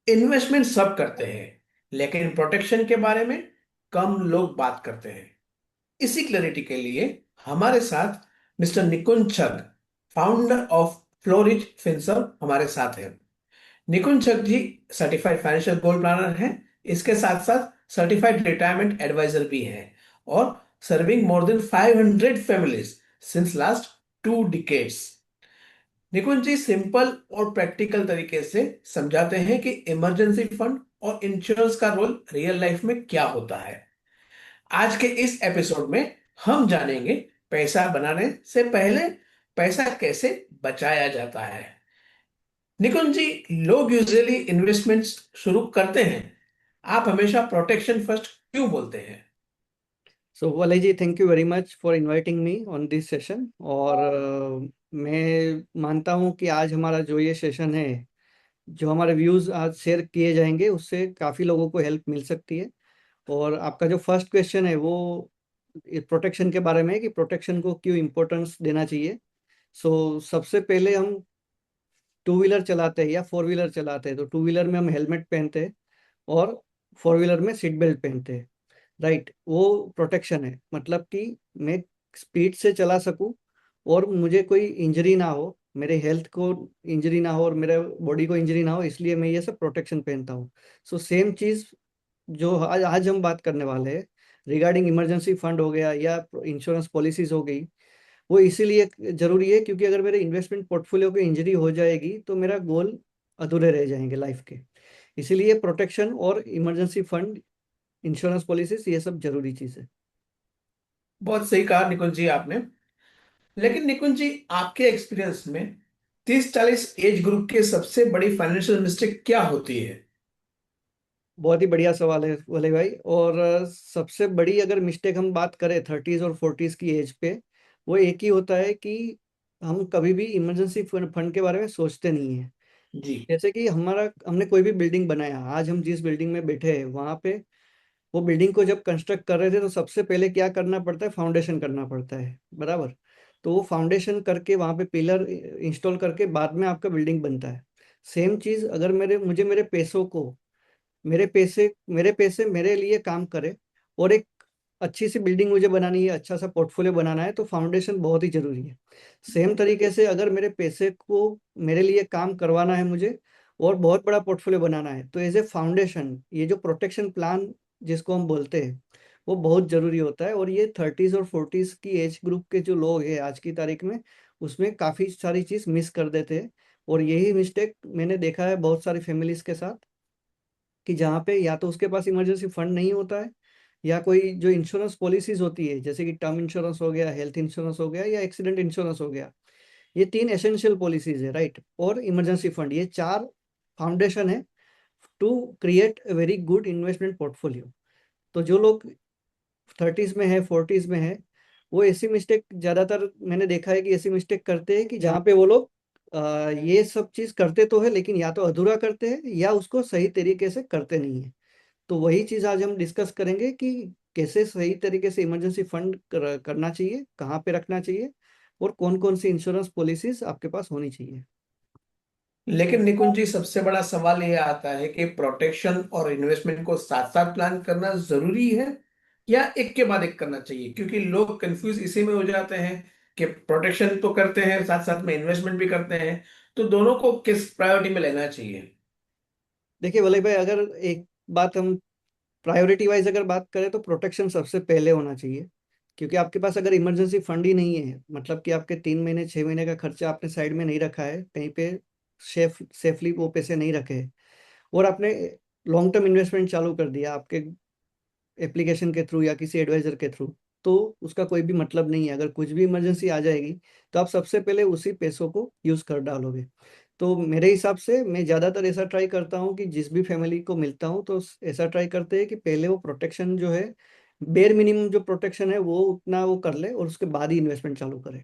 Investment सब करते हैं, लेकिन प्रोटेक्शन के बारे में कम लोग बात करते हैं। इसी क्लैरिटी के लिए हमारे साथ मिस्टर निकुंज छग, फाउंडर ऑफ फ्लोरिज फिनसर्व, हमारे साथ हैं। निकुंज छग जी सर्टिफाइड फाइनेंशियल गोल प्लानर हैं। इसके साथ साथ सर्टिफाइड रिटायरमेंट एडवाइजर भी हैं और serving more than 500 families since last 2 decades. Nikunj ji simple और प्रैक्टिकल तरीके से समझाते हैं कि इमरजेंसी फंड और इंश्योरेंस का रोल रियल लाइफ में क्या होता है। आज के इस एपिसोड में हम जानेंगे पैसा बनाने से पहले पैसा कैसे बचाया जाता है। निकुंज जी, लोग यूजुअली इन्वेस्टमेंट्स शुरू करते हैं, आप हमेशा प्रोटेक्शन फर्स्ट क्यों बोलते हैं? सो वाले जी, thank you very much for inviting me on this session. और मैं मानता हूँ कि आज हमारा जो ये सेशन है, जो हमारे व्यूज़ आज शेयर किए जाएंगे, उससे काफ़ी लोगों को हेल्प मिल सकती है। और आपका जो फर्स्ट क्वेश्चन है वो प्रोटेक्शन के बारे में है कि प्रोटेक्शन को क्यों इम्पोर्टेंस देना चाहिए। सो सबसे पहले हम टू व्हीलर चलाते हैं या फोर व्हीलर चलाते हैं तो टू व्हीलर में हम हेलमेट पहनते हैं और फोर व्हीलर में सीट बेल्ट पहनते हैं। राइट, वो प्रोटेक्शन है। मतलब कि मैं स्पीड से चला सकूं और मुझे कोई इंजरी ना हो, मेरे हेल्थ को इंजरी ना हो और मेरे बॉडी को इंजरी ना हो, इसलिए मैं ये सब प्रोटेक्शन पहनता हूँ। सो सेम चीज़ जो आज आज हम बात करने वाले हैं रिगार्डिंग इमरजेंसी फंड हो गया या इंश्योरेंस पॉलिसीज हो गई, वो इसीलिए जरूरी है क्योंकि अगर मेरे इन्वेस्टमेंट पोर्टफोलियो को इंजरी हो जाएगी तो मेरा गोल अधूरे रह जाएंगे लाइफ के। इसीलिए प्रोटेक्शन और इमरजेंसी फंड, इंश्योरेंस पॉलिसीज, ये सब जरूरी चीज़ है। बहुत सही कहा निकुंज जी आपने। लेकिन निकुंज जी, आपके एक्सपीरियंस में 30-40 एज ग्रुप के सबसे बड़ी फाइनेंशियल मिस्टेक क्या होती है? बहुत ही बढ़िया सवाल है भले भाई। और सबसे बड़ी अगर मिस्टेक हम बात करें थर्टीज और फोर्टीज की एज पे, वो एक ही होता है कि हम कभी भी इमरजेंसी फंड के बारे में सोचते नहीं है। जी। जैसे कि हमने कोई भी बिल्डिंग बनाया, आज हम जिस बिल्डिंग में बैठे हैं वहां पे, वो बिल्डिंग को जब कंस्ट्रक्ट कर रहे थे तो सबसे पहले क्या करना पड़ता है, फाउंडेशन करना पड़ता है, बराबर। तो वो फाउंडेशन करके वहां पे पिलर इंस्टॉल करके बाद में आपका बिल्डिंग बनता है। सेम चीज अगर मेरे पैसों को, मेरे पैसे मेरे लिए काम करे और एक अच्छी सी बिल्डिंग मुझे बनानी है, अच्छा सा पोर्टफोलियो बनाना है, तो फाउंडेशन बहुत ही जरूरी है। सेम तरीके से अगर मेरे पैसे को मेरे लिए काम करवाना है मुझे और बहुत बड़ा पोर्टफोलियो बनाना है, तो एज ए फाउंडेशन ये जो प्रोटेक्शन प्लान जिसको हम बोलते हैं, वो बहुत जरूरी होता है। और ये थर्टीज और फोर्टीज की एज ग्रुप के जो लोग हैं आज की तारीख में, उसमें काफ़ी सारी चीज़ मिस कर देते हैं। और यही मिस्टेक मैंने देखा है बहुत सारी फैमिलीज के साथ, कि जहाँ पे या तो उसके पास इमरजेंसी फंड नहीं होता है, या कोई जो इंश्योरेंस पॉलिसीज होती है जैसे कि टर्म इंश्योरेंस हो गया, हेल्थ इंश्योरेंस हो गया या एक्सीडेंट इंश्योरेंस हो गया, ये तीन एसेंशियल पॉलिसीज है, राइट। और इमरजेंसी फंड, ये चार फाउंडेशन है to create a very good investment portfolio. तो जो लोग थर्टीज में है, फोर्टीज में है, वो ऐसी मिस्टेक ज्यादातर मैंने देखा है कि ऐसी मिस्टेक करते हैं कि जहाँ पे वो लोग ये सब चीज करते तो है लेकिन या तो अधूरा करते हैं या उसको सही तरीके से करते नहीं है। तो वही चीज आज हम डिस्कस करेंगे कि कैसे सही तरीके से इमरजेंसी फंड करना चाहिए, कहाँ पे रखना चाहिए, और कौन कौन सी इंश्योरेंस पॉलिसीज आपके पास होनी चाहिए। लेकिन निकुंज जी, सबसे बड़ा सवाल ये आता है कि प्रोटेक्शन और इन्वेस्टमेंट को साथ साथ प्लान करना जरूरी है या एक के बाद एक करना चाहिए, क्योंकि लोग कंफ्यूज इसी में हो जाते हैं कि प्रोटेक्शन तो करते हैं, साथ साथ में इन्वेस्टमेंट भी करते हैं, तो दोनों को किस प्रायोरिटी में लेना चाहिए? देखिए वल्लभ भाई, अगर एक बात हम प्रायोरिटी वाइज अगर बात करें तो प्रोटेक्शन सबसे पहले होना चाहिए। क्योंकि आपके पास अगर इमरजेंसी फंड ही नहीं है, मतलब कि आपके 3 महीने 6 महीने का खर्चा आपने साइड में नहीं रखा है कहीं पे, सेफली वो पैसे नहीं रखे हैं, और आपने लॉन्ग टर्म इन्वेस्टमेंट चालू कर दिया आपके एप्लीकेशन के थ्रू या किसी एडवाइजर के थ्रू, तो उसका कोई भी मतलब नहीं है। अगर कुछ भी इमरजेंसी आ जाएगी तो आप सबसे पहले उसी पैसों को यूज कर डालोगे। तो मेरे हिसाब से मैं ज्यादातर ऐसा ट्राई करता हूँ कि जिस भी फैमिली को मिलता हूँ तो ऐसा ट्राई करते हैं कि पहले वो प्रोटेक्शन जो है, बेर मिनिमम जो प्रोटेक्शन है वो उतना वो कर ले और उसके बाद ही इन्वेस्टमेंट चालू करे।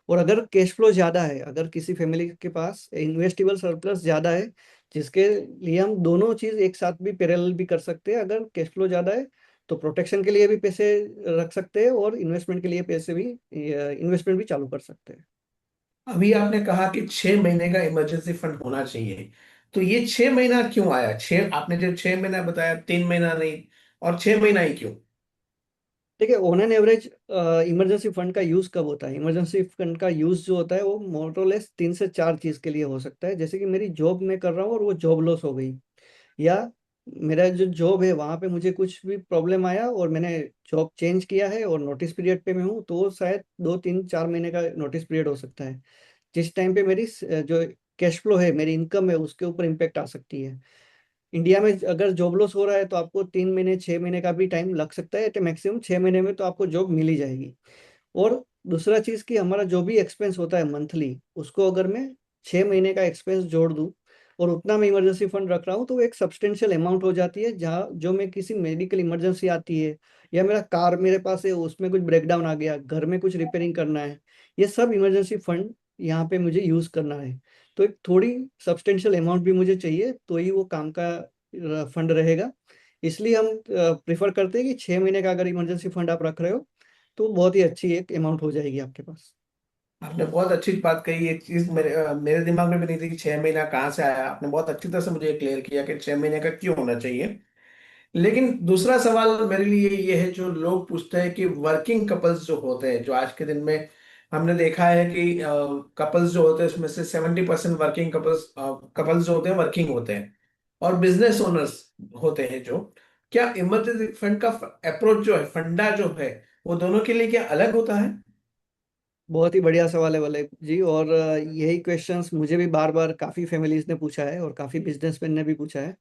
और अगर कैश फ्लो ज्यादा है, अगर किसी फैमिली के पास इन्वेस्टेबल सरप्लस ज्यादा है, जिसके लिए हम दोनों चीज एक साथ भी पैरेलल भी कर सकते हैं, अगर कैश फ्लो ज्यादा है तो प्रोटेक्शन के लिए भी पैसे रख सकते हैं और इन्वेस्टमेंट के लिए पैसे भी, इन्वेस्टमेंट भी चालू कर सकते हैं। अभी आपने कहा कि 6 महीने का इमरजेंसी फंड होना चाहिए, तो ये 6 महीना क्यों आया? छह, आपने जो 6 महीना बताया, 3 महीना नहीं, और 6 महीना ही क्यों? देखिए, on an average emergency fund का यूज कब होता है? इमरजेंसी फंड का यूज जो होता है वो मोरलेस 3 से 4 चीज के लिए हो सकता है। जैसे कि मेरी जॉब में कर रहा हूँ और वो जॉब लॉस हो गई, या मेरा जो जॉब है वहां पे मुझे कुछ भी प्रॉब्लम आया और मैंने जॉब चेंज किया है और नोटिस पीरियड पे मैं हूँ, तो वो शायद 2 3 4 महीने का नोटिस पीरियड हो सकता है। जिस टाइम पे मेरी जो कैश फ्लो है, मेरी इनकम है, उसके ऊपर इम्पेक्ट आ सकती है। इंडिया में अगर जॉब लॉस हो रहा है तो आपको 3 महीने 6 महीने का भी टाइम लग सकता है, तो मैक्सिमम 6 महीने में तो आपको जॉब मिल ही जाएगी। और दूसरा चीज कि हमारा जो भी एक्सपेंस होता है मंथली, उसको अगर मैं 6 महीने का एक्सपेंस जोड़ दूं और उतना मैं इमरजेंसी फंड रख रहा हूँ, तो वो एक सब्सटेंशियल अमाउंट हो जाती है, जहाँ जो मैं किसी मेडिकल इमरजेंसी आती है, या मेरा कार मेरे पास है उसमें कुछ ब्रेकडाउन आ गया, घर में कुछ रिपेयरिंग करना है, ये सब इमरजेंसी फंड यहाँ पे मुझे यूज करना है। तो एक थोड़ी सब्सटेंशियल अमाउंट भी मुझे चाहिए, तो ही वो काम का फंड रहेगा। इसलिए हम प्रेफर करते हैं कि 6 महीने का अगर इमरजेंसी फंड आप रख रहे हो, तो बहुत ही अच्छी एक अमाउंट हो जाएगी आपके पास। आपने बहुत अच्छी बात कही। ये चीज मेरे दिमाग में भी नहीं थी कि 6 महीना कहाँ से आया। आपने बहुत अच्छी तरह से मुझे क्लियर किया कि 6 महीने का क्यों होना चाहिए। लेकिन दूसरा सवाल मेरे लिए ये है, जो लोग पूछते हैं कि वर्किंग कपल्स जो होते हैं, जो आज के दिन में हमने देखा है कि कपल्स जो होते हैं उसमें से 70% वर्किंग कपल्स कपल्स जो होते हैं वर्किंग होते हैं, और बिजनेस ओनर्स होते हैं जो, क्या इमरजेंसी फंड का अप्रोच जो है, फंडा जो है, वो दोनों के लिए क्या अलग होता है? बहुत ही बढ़िया सवाल है वले जी। और यही क्वेश्चंस मुझे भी बार बार काफ़ी फैमिलीज ने पूछा है और काफ़ी बिजनेसमैन ने भी पूछा है।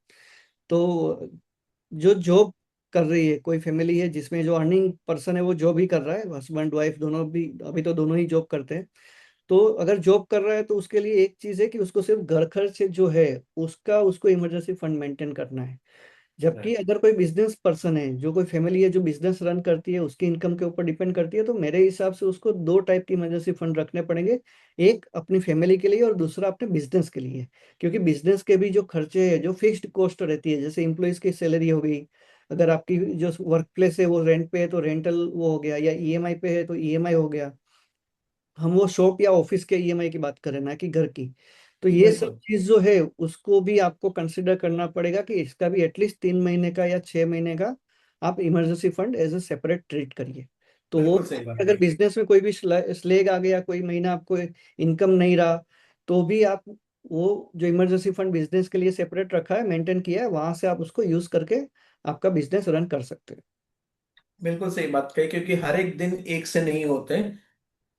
तो जो जॉब कर रही है कोई फैमिली है जिसमें जो अर्निंग पर्सन है वो जॉब ही कर रहा है, हस्बैंड वाइफ दोनों भी, अभी तो दोनों ही जॉब करते हैं। तो अगर जॉब कर रहा है तो उसके लिए एक चीज़ है कि उसको सिर्फ घर खर्च जो है उसका उसको इमरजेंसी फंड मेंटेन करना है। जबकि अगर कोई बिजनेस पर्सन है, जो कोई फैमिली है जो बिजनेस रन करती है, उसकी इनकम के ऊपर डिपेंड करती है, तो मेरे हिसाब से उसको दो टाइप की इमरजेंसी फंड रखने पड़ेंगे। एक अपनी फैमिली के लिए और दूसरा अपने बिजनेस के लिए। क्योंकि बिजनेस के भी जो खर्चे है, जो फिक्स्ड कॉस्ट रहती है, जैसे एम्प्लॉयज की सैलरी हो गई, अगर आपकी जो वर्क प्लेस है वो रेंट पे है तो रेंटल वो हो गया, या ईएमआई पे है तो ईएमआई हो गया। हम वो शॉप या ऑफिस के ईएमआई की बात करें, ना कि घर की। तो ये सब बिल्कुल। चीज जो है उसको भी आपको कंसिडर करना पड़ेगा कि इसका भी एटलीस्ट 3 महीने का या 6 महीने का आप emergency fund as a separate treat करिए। तो वो, बिल्कुल सही बात अगर कही। बिजनेस में कोई भी स्लेग आ गया, कोई महीना आपको इनकम नहीं रहा, तो भी आप वो जो इमरजेंसी फंड बिजनेस के लिए सेपरेट रखा है, मेंटेन किया है, वहां से आप उसको यूज करके आपका बिजनेस रन कर सकते हैं। बिल्कुल सही बात कही, क्योंकि हर एक दिन एक से नहीं होते,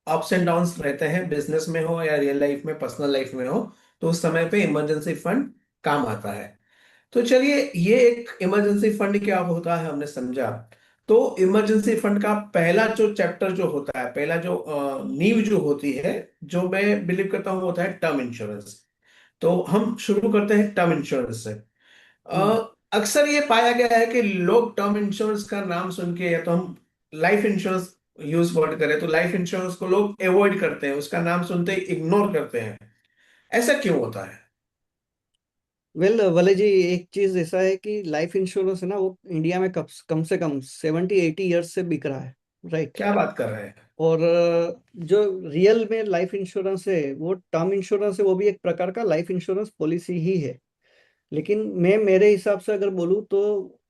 अप्स एंड डाउन्स रहते हैं, बिजनेस में हो या रियल लाइफ में, पर्सनल लाइफ में हो। तो उस समय पे इमरजेंसी फंड काम आता है। तो चलिए, ये एक इमरजेंसी फंड क्या होता है हमने समझा। तो इमरजेंसी फंड का पहला जो चैप्टर जो होता है, पहला जो नींव जो होती है, जो मैं बिलीव करता हूँ, होता है टर्म इंश्योरेंस। तो हम शुरू करते हैं टर्म इंश्योरेंस से। हम्म। अक्सर ये पाया गया है कि लोग टर्म इंश्योरेंस का नाम सुन के, या तो हम लाइफ इंश्योरेंस यूज वर्ड करें, तो लाइफ इंश्योरेंस को लोग अवॉइड करते हैं, उसका नाम सुनते ही इग्नोर करते हैं। ऐसा क्यों होता है? वेल वाले जी, एक चीज ऐसा है कि लाइफ इंश्योरेंस है ना, वो इंडिया में कम से कम 70 80 ईयर्स से बिक रहा है, राइट। क्या बात कर रहे हैं? और जो रियल में लाइफ इंश्योरेंस है वो टर्म इंश्योरेंस है, वो भी एक प्रकार का लाइफ इंश्योरेंस पॉलिसी ही है। लेकिन मैं मेरे हिसाब से अगर बोलूँ तो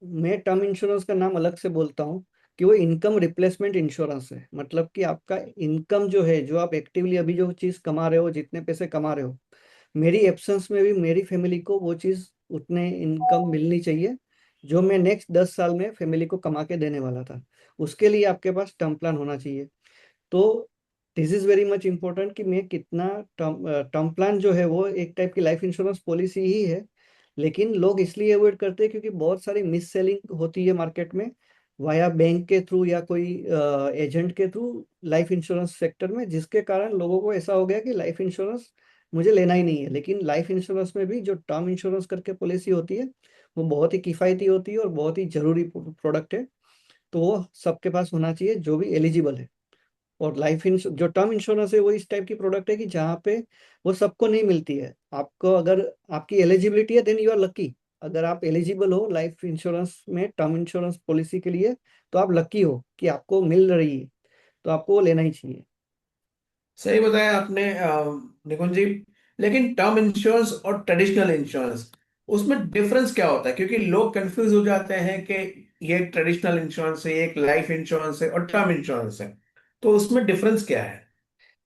मैं टर्म इंश्योरेंस का नाम अलग से बोलता हूँ कि वो इनकम रिप्लेसमेंट इंश्योरेंस है। मतलब कि आपका इनकम जो है, जो आप एक्टिवली अभी जो चीज़ कमा रहे हो, जितने पैसे कमा रहे हो, मेरी एब्सेंस में भी मेरी फैमिली को वो चीज़ उतने इनकम मिलनी चाहिए जो मैं नेक्स्ट 10 साल में फैमिली को कमा के देने वाला था। उसके लिए आपके पास टर्म प्लान होना चाहिए। तो this is very much important कि मैं कितना टर्म टर्म प्लान जो है वो एक टाइप की लाइफ इंश्योरेंस पॉलिसी ही है। लेकिन लोग इसलिए अवॉइड करते हैं क्योंकि बहुत सारी मिस सेलिंग होती है मार्केट में, वाया बैंक के थ्रू या कोई एजेंट के थ्रू लाइफ इंश्योरेंस सेक्टर में, जिसके कारण लोगों को ऐसा हो गया कि लाइफ इंश्योरेंस मुझे लेना ही नहीं है। लेकिन लाइफ इंश्योरेंस में भी जो टर्म इंश्योरेंस करके पॉलिसी होती है, वो बहुत ही किफ़ायती होती है और बहुत ही जरूरी प्रोडक्ट है। तो वो सबके पास होना चाहिए जो भी एलिजिबल है। और लाइफ इंश्योरेंस, जो टर्म इंश्योरेंस है, वो इस टाइप की प्रोडक्ट है कि जहाँ पे वो सबको नहीं मिलती है। आपको अगर आपकी एलिजिबिलिटी है देन यू आर लकी। अगर आप एलिजिबल हो लाइफ इंश्योरेंस में, टर्म इंश्योरेंस पॉलिसी के लिए, तो आप लकी हो कि आपको मिल रही है, तो आपको वो लेना ही चाहिए। सही बताया आपने निकुंज जी। लेकिन टर्म इंश्योरेंस और ट्रेडिशनल इंश्योरेंस, उसमें डिफरेंस क्या होता है? क्योंकि लोग कंफ्यूज हो जाते हैं कि ये ट्रेडिशनल इंश्योरेंस है, एक लाइफ इंश्योरेंस है और टर्म इंश्योरेंस है, तो उसमें डिफरेंस क्या है?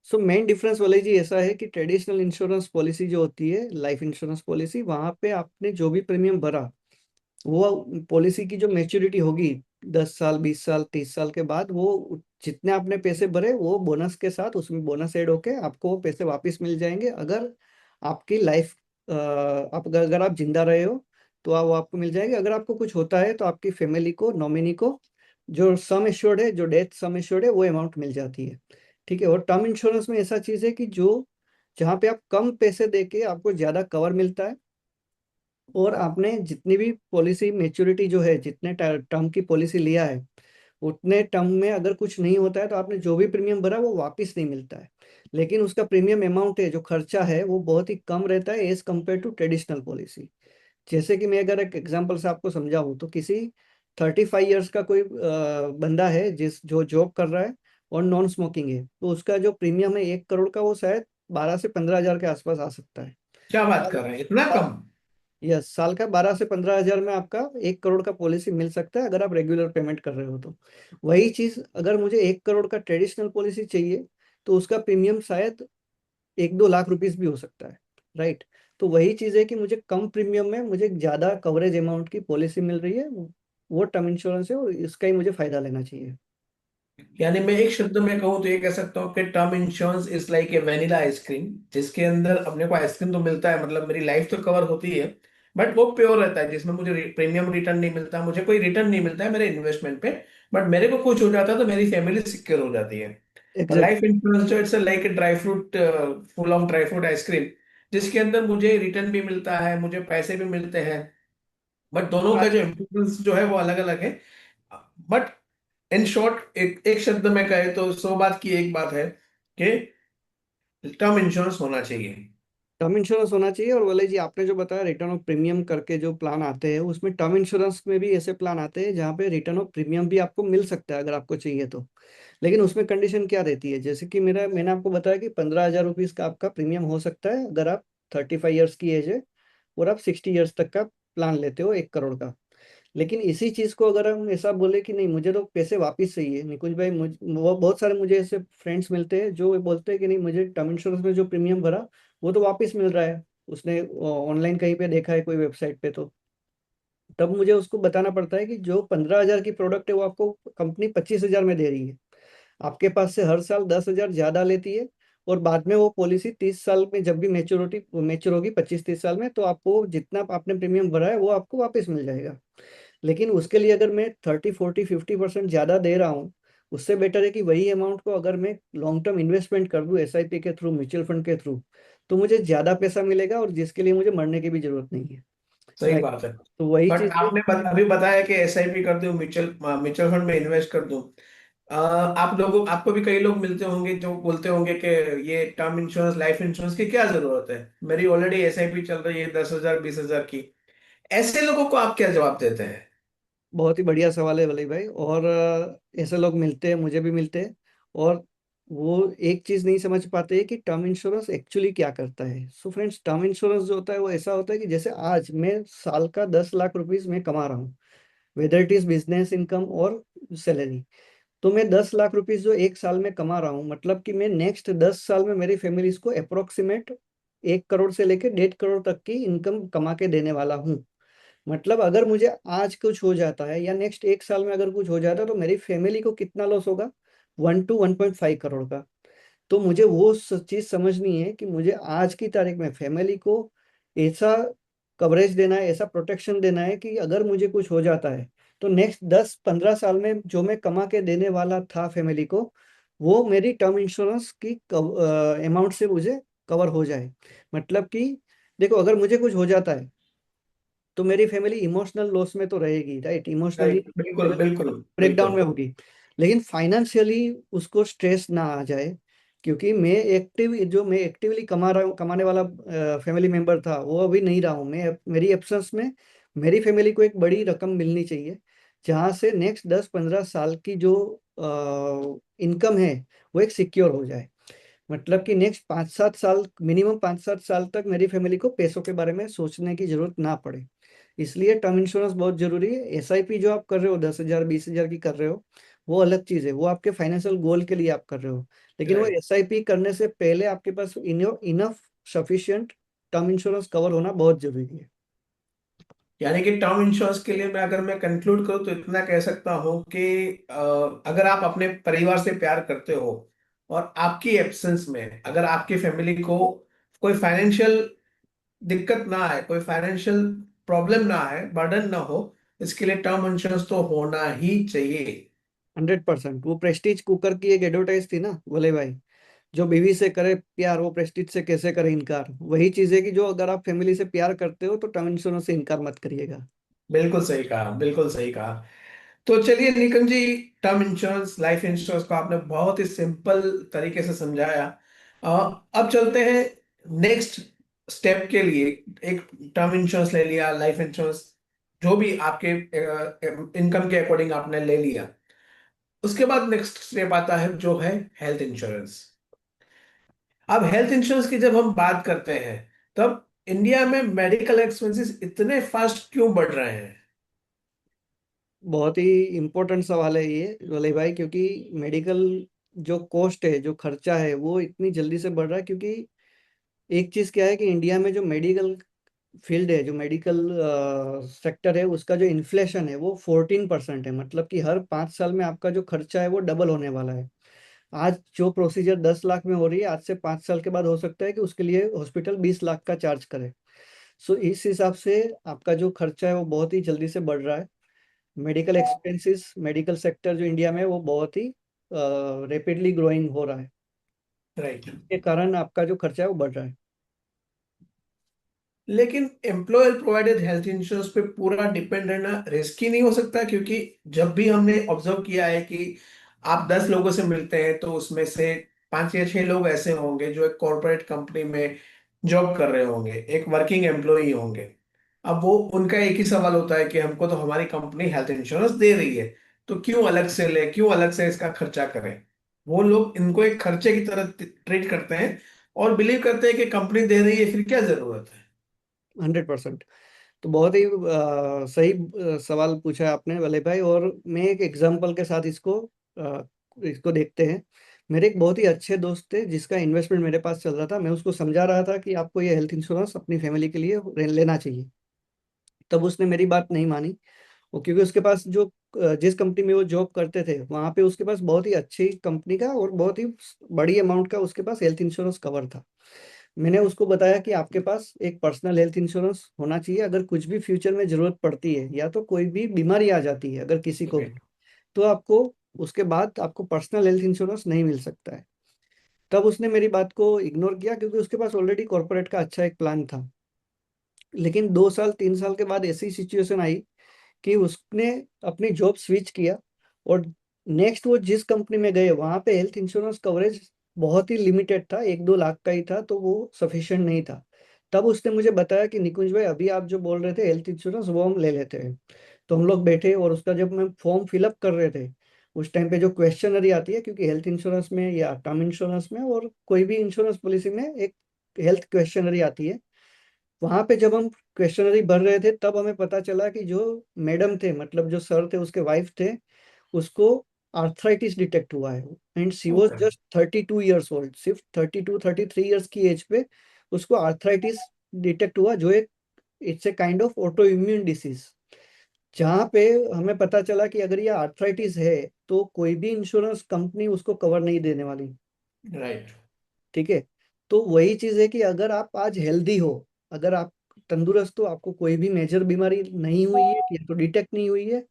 सो मेन डिफरेंस वाले जी ऐसा है कि ट्रेडिशनल इंश्योरेंस पॉलिसी जो होती है, लाइफ इंश्योरेंस पॉलिसी, वहां पे आपने जो भी प्रीमियम भरा, वो पॉलिसी की जो मेच्योरिटी होगी 10 साल, 20 साल, 30 साल के बाद, वो जितने आपने पैसे भरे वो बोनस के साथ, उसमें बोनस ऐड होके आपको वो पैसे वापस मिल जाएंगे। अगर आपकी लाइफ, आप अगर आप जिंदा रहे हो तो वो आपको मिल जाएंगे। अगर आपको कुछ होता है तो आपकी फैमिली को, नॉमिनी को, जो सम एश्योर्ड है, जो डेथ सम एश्योर्ड है, वो अमाउंट मिल जाती है। ठीक है। और टर्म इंश्योरेंस में ऐसा चीज है कि जो, जहाँ पे आप कम पैसे देके आपको ज्यादा कवर मिलता है, और आपने जितनी भी पॉलिसी मेच्योरिटी जो है, जितने टर्म की पॉलिसी लिया है, उतने टर्म में अगर कुछ नहीं होता है तो आपने जो भी प्रीमियम भरा वो वापस नहीं मिलता है। लेकिन उसका प्रीमियम अमाउंट है, जो खर्चा है, वो बहुत ही कम रहता है as compare to traditional policy. जैसे कि मैं अगर एक एग्जांपल से आपको समझाऊं, तो किसी 35 ईयर्स का कोई बंदा है जिस जो जॉब कर रहा है और नॉन स्मोकिंग है, तो उसका जो प्रीमियम है 1 करोड़ का, वो शायद 12 से 15 हजार के आसपास आ सकता है। क्या बात कर रहे हैं, इतना कम? यस, साल का 12 से 15 हजार में आपका 1 करोड़ का पॉलिसी मिल सकता है, अगर आप रेगुलर पेमेंट कर रहे हो तो। वही चीज अगर मुझे 1 करोड़ का ट्रेडिशनल पॉलिसी चाहिए, तो उसका प्रीमियम शायद 1-2 लाख रुपीस भी हो सकता है। राइट। तो वही चीज है कि मुझे कम प्रीमियम में मुझे ज्यादा कवरेज अमाउंट की पॉलिसी मिल रही है, वो टर्म इंश्योरेंस है, और इसका ही मुझे फायदा लेना चाहिए। यानी मैं एक शब्द में कहूँ तो ये कह सकता हूँ कि term insurance is like a vanilla ice cream, जिसके अंदर अपने को आइसक्रीम तो मिलता है, मतलब मेरी लाइफ तो कवर होती है, बट वो प्योर रहता है, जिसमें मुझे प्रीमियम रिटर्न नहीं मिलता, मुझे कोई रिटर्न नहीं मिलता है मेरे इन्वेस्टमेंट पे, बट मेरे को कुछ हो जाता है तो मेरी फैमिली सिक्योर हो जाती है। और एग्जैक्ट। लाइफ इंश्योरेंस जो it's like a dry fruit, full of dry fruit ice cream, जिसके अंदर मुझे रिटर्न भी मिलता है, मुझे पैसे भी मिलते हैं, बट दोनों का जो इम्पोर्टेंस जो है वो अलग अलग है। बट इन शॉर्ट, एक एक शब्द में कहे तो 100 बात की एक बात है कि टर्म इंश्योरेंस होना चाहिए। टर्म इंश्योरेंस होना चाहिए। और वाले जी, आपने जो बताया रिटर्न ऑफ प्रीमियम करके जो प्लान आते हैं, उसमें टर्म इंश्योरेंस में भी ऐसे प्लान आते हैं जहाँ पे रिटर्न ऑफ प्रीमियम भी आपको मिल सकता है अगर आपको चाहिए तो। लेकिन उसमें कंडीशन क्या रहती है, जैसे कि मैंने आपको बताया कि 15 हजार रुपीज का आपका प्रीमियम हो सकता है अगर आप 35 ईयर्स की एज है, और आप 60 ईयर्स तक का प्लान लेते हो 1 करोड़ का। लेकिन इसी चीज को अगर हम ऐसा बोले कि नहीं, मुझे तो पैसे वापस चाहिए निकुंज भाई, वो बहुत सारे मुझे ऐसे फ्रेंड्स मिलते हैं जो बोलते हैं कि नहीं, मुझे टर्म इंश्योरेंस में जो प्रीमियम भरा वो तो वापस मिल रहा है, उसने ऑनलाइन कहीं पे देखा है कोई वेबसाइट पे, तो तब मुझे उसको बताना पड़ता है कि जो 15 हजार की प्रोडक्ट है वो आपको कंपनी 25 हजार में दे रही है, आपके पास से हर साल 10 हजार ज्यादा लेती है, और बाद में वो पॉलिसी 30 साल में जब भी मैच्योर होगी, 25-30 साल में, तो आपको जितना आपने प्रीमियम भरा है वो आपको वापस मिल जाएगा। लेकिन उसके लिए अगर मैं 30, 40, 50% ज्यादा दे रहा हूँ, उससे बेटर है कि वही अमाउंट को अगर मैं लॉन्ग टर्म इन्वेस्टमेंट कर दूं, एसआईपी के थ्रू, म्यूचुअल फंड के थ्रू, तो मुझे ज्यादा पैसा मिलेगा, और जिसके लिए मुझे मरने की भी जरूरत नहीं है। सही राइट। बात है। तो वही बट चीज है। आपने अभी बताया कि एसआईपी कर दूं, म्यूचुअल म्यूचुअल फंड में इन्वेस्ट कर दूं। आप लोगों आपको भी कई लोग मिलते होंगे जो बोलते होंगे कि ये टर्म इंश्योरेंस, लाइफ इंश्योरेंस की क्या जरूरत है, मेरी ऑलरेडी एसआईपी चल रही है 10,000 20,000 की। ऐसे लोगों को आप क्या जवाब देते हैं? बहुत ही बढ़िया सवाल है वली भाई। और ऐसे लोग मिलते हैं, मुझे भी मिलते हैं, और वो एक चीज नहीं समझ पाते हैं कि टर्म इंश्योरेंस एक्चुअली क्या करता है। सो फ्रेंड्स, टर्म इंश्योरेंस जो होता है वो ऐसा होता है कि जैसे आज मैं साल का 10 लाख रुपीज मैं कमा रहा हूँ, whether it is business income और सैलरी, तो मैं 10 लाख रुपीज जो एक साल में कमा रहा हूँ, मतलब कि मैं नेक्स्ट 10 साल में मेरी फैमिली को अप्रोक्सीमेट 1 करोड़ से लेकर 1.5 करोड़ तक की इनकम कमा के देने वाला हूँ। मतलब अगर मुझे आज कुछ हो जाता है, या नेक्स्ट 1 साल में अगर कुछ हो जाता है, तो मेरी फैमिली को कितना लॉस होगा, 1 to 1.5 करोड़ का। तो मुझे वो चीज समझनी है कि मुझे आज की तारीख में फैमिली को ऐसा कवरेज देना है, ऐसा प्रोटेक्शन देना है कि अगर मुझे कुछ हो जाता है, तो नेक्स्ट 10-15 साल में जो मैं कमा के देने वाला था फैमिली को, वो मेरी टर्म इंश्योरेंस की अमाउंट से मुझे कवर हो जाए। मतलब कि देखो, अगर मुझे कुछ हो जाता है तो मेरी फैमिली इमोशनल लॉस में तो रहेगी, राइट, इमोशनली राइट, बिल्कुल बिल्कुल ब्रेकडाउन बिल्कुल। में होगी, लेकिन फाइनेंशियली उसको स्ट्रेस ना आ जाए। क्योंकि मैं एक्टिवली कमा रहा हूँ, कमाने वाला फैमिली मेंबर था, वो अभी नहीं रहा हूँ मैं, मेरी एब्सेंस में मेरी फैमिली को एक बड़ी रकम मिलनी चाहिए, जहाँ से नेक्स्ट 10-15 साल की जो इनकम है वो एक सिक्योर हो जाए। मतलब कि नेक्स्ट 5-7 साल, मिनिमम 5-7 साल तक मेरी फैमिली को पैसों के बारे में सोचने की जरूरत ना पड़े। इसलिए टर्म इंश्योरेंस बहुत जरूरी है। एसआईपी जो आप कर रहे हो 10,000 20,000 की कर रहे हो, वो अलग चीज है, वो आपके फाइनेंशियल गोल के लिए आप कर रहे हो। लेकिन वो राइट। एसआईपी करने से पहले आपके पास enough sufficient term insurance cover होना बहुत जरूरी है। यानी कि टर्म इंश्योरेंस के लिए मैं कंक्लूड करूँ तो इतना कह सकता हूँ कि अगर आप अपने परिवार से प्यार करते हो और आपकी एब्सेंस में अगर आपकी फैमिली को कोई फाइनेंशियल दिक्कत ना आए, कोई फाइनेंशियल प्रॉब्लम ना आए, बर्डन ना हो, इसके लिए टर्म इंश्योरेंस तो होना ही चाहिए। 100%। वो प्रेस्टीज कुकर की एक एडवर्टाइज थी ना बोले भाई, जो बीवी से करे प्यार वो प्रेस्टीज से कैसे करे इनकार। वही चीज है कि जो अगर आप फैमिली से प्यार करते हो तो टर्म इंश्योरेंस से इनकार मत करिएगा। बिल्कुल सही कहा, बिल्कुल सही कहा। तो चलिए निकुंज जी, टर्म इंश्योरेंस, लाइफ इंश्योरेंस को आपने बहुत ही सिंपल तरीके से समझाया। अ, अब चलते हैं नेक्स्ट स्टेप के लिए। एक टर्म इंश्योरेंस ले लिया, लाइफ इंश्योरेंस जो भी आपके इनकम के अकॉर्डिंग आपने ले लिया, उसके बाद नेक्स्ट स्टेप आता है जो है हेल्थ इंश्योरेंस। अब हेल्थ इंश्योरेंस की जब हम बात करते हैं, तब इंडिया में मेडिकल एक्सपेंसेस इतने फास्ट क्यों बढ़ रहे हैं? बहुत ही इम्पोर्टेंट सवाल है ये वली भाई, क्योंकि मेडिकल जो कॉस्ट है, जो खर्चा है, वो इतनी जल्दी से बढ़ रहा है। क्योंकि एक चीज क्या है कि इंडिया में जो मेडिकल फील्ड है, जो मेडिकल सेक्टर है, उसका जो इन्फ्लेशन है वो 14% है। मतलब कि हर 5 साल में आपका जो खर्चा है वो डबल होने वाला है। आज जो प्रोसीजर 10 लाख में हो रही है, आज से 5 साल के बाद हो सकता है कि उसके लिए हॉस्पिटल 20 लाख का चार्ज करे। सो इस हिसाब से आपका जो खर्चा है वो बहुत ही जल्दी से बढ़ रहा है। मेडिकल एक्सपेंसेस, मेडिकल सेक्टर जो इंडिया में है वो बहुत ही रेपिडली ग्रोइंग हो रहा है। राइट। के कारण आपका जो खर्चा है वो बढ़ रहा है। लेकिन एम्प्लॉयर प्रोवाइडेड हेल्थ इंश्योरेंस पे पूरा डिपेंड रहना रिस्की नहीं हो सकता? क्योंकि जब भी हमने ऑब्जर्व किया है कि आप 10 लोगों से मिलते हैं तो उसमें से 5 या 6 लोग ऐसे होंगे जो एक कॉर्पोरेट कंपनी में जॉब कर रहे होंगे, एक वर्किंग एम्प्लॉई होंगे। अब वो उनका एक ही सवाल होता है कि हमको तो हमारी कंपनी हेल्थ इंश्योरेंस दे रही है, तो क्यों अलग से ले, क्यों अलग से इसका खर्चा करें? वो लोग इनको एक खर्चे की तरह ट्रीट करते हैं और बिलीव करते हैं कि कंपनी दे रही है, फिर क्या जरूरत है। 100%। तो बहुत ही सही सवाल पूछा है आपने वल्लभ भाई। और मैं एक एग्जांपल के साथ इसको देखते हैं। मेरे एक बहुत ही अच्छे दोस्त थे जिसका इन्वेस्टमेंट मेरे पास चल रहा था। मैं उसको समझा रहा था कि आपको ये हेल्थ इंश्योरेंस अपनी फैमिली के लिए लेना चाहिए। तब उसने मेरी बात नहीं मानी। वो क्योंकि उसके पास जो जिस कंपनी में वो जॉब करते थे वहां पे उसके पास बहुत ही अच्छी कंपनी का और बहुत ही बड़ी अमाउंट का उसके पास हेल्थ इंश्योरेंस कवर था। मैंने उसको बताया कि आपके पास एक पर्सनल हेल्थ इंश्योरेंस होना चाहिए। अगर कुछ भी फ्यूचर में जरूरत पड़ती है या तो कोई भी बीमारी आ जाती है अगर किसी को भी, राइट। तो आपको उसके बाद आपको पर्सनल हेल्थ इंश्योरेंस नहीं मिल सकता है। तब उसने मेरी बात को इग्नोर किया क्योंकि उसके पास ऑलरेडी कॉर्पोरेट का अच्छा एक प्लान था। लेकिन 2 साल 3 साल के बाद ऐसी सिचुएशन आई कि उसने अपनी जॉब स्विच किया। और नेक्स्ट वो जिस कंपनी में गए वहां पे हेल्थ इंश्योरेंस कवरेज बहुत ही लिमिटेड था, 1-2 लाख का ही था, तो वो सफिशिएंट नहीं था। तब उसने मुझे बताया कि निकुंज भाई अभी आप जो बोल रहे थे हेल्थ इंश्योरेंस वो हम ले लेते हैं। तो हम लोग बैठे और उसका जब मैं फॉर्म फिलअप कर रहे थे, उस टाइम पे जो क्वेश्चनरी आती है, क्योंकि हेल्थ इंश्योरेंस में या टर्म इंश्योरेंस में और कोई भी इंश्योरेंस पॉलिसी में एक हेल्थ क्वेश्चनरी आती है, वहां पे जब हम क्वेश्चनरी भर रहे थे तब हमें पता चला कि जो मैडम थे, मतलब जो सर थे उसके वाइफ थे, उसको आर्थराइटिस डिटेक्ट हुआ है। And she was okay. Just 32 years old. सिर्फ 32-33 ईयर्स की एज पे उसको आर्थराइटिस डिटेक्ट हुआ, जो एक it's a kind of auto immune disease. जहाँ पे हमें पता चला कि अगर ये आर्थराइटिस है तो कोई भी इंश्योरेंस कंपनी उसको कवर नहीं देने वाली। राइट। ठीक है। तो वही चीज है कि अगर आप आज हेल्दी हो, अगर आप तंदुरुस्त हो, आपको कोई भी मेजर बीमारी नहीं हुई है या तो डिटेक्ट नहीं हुई है,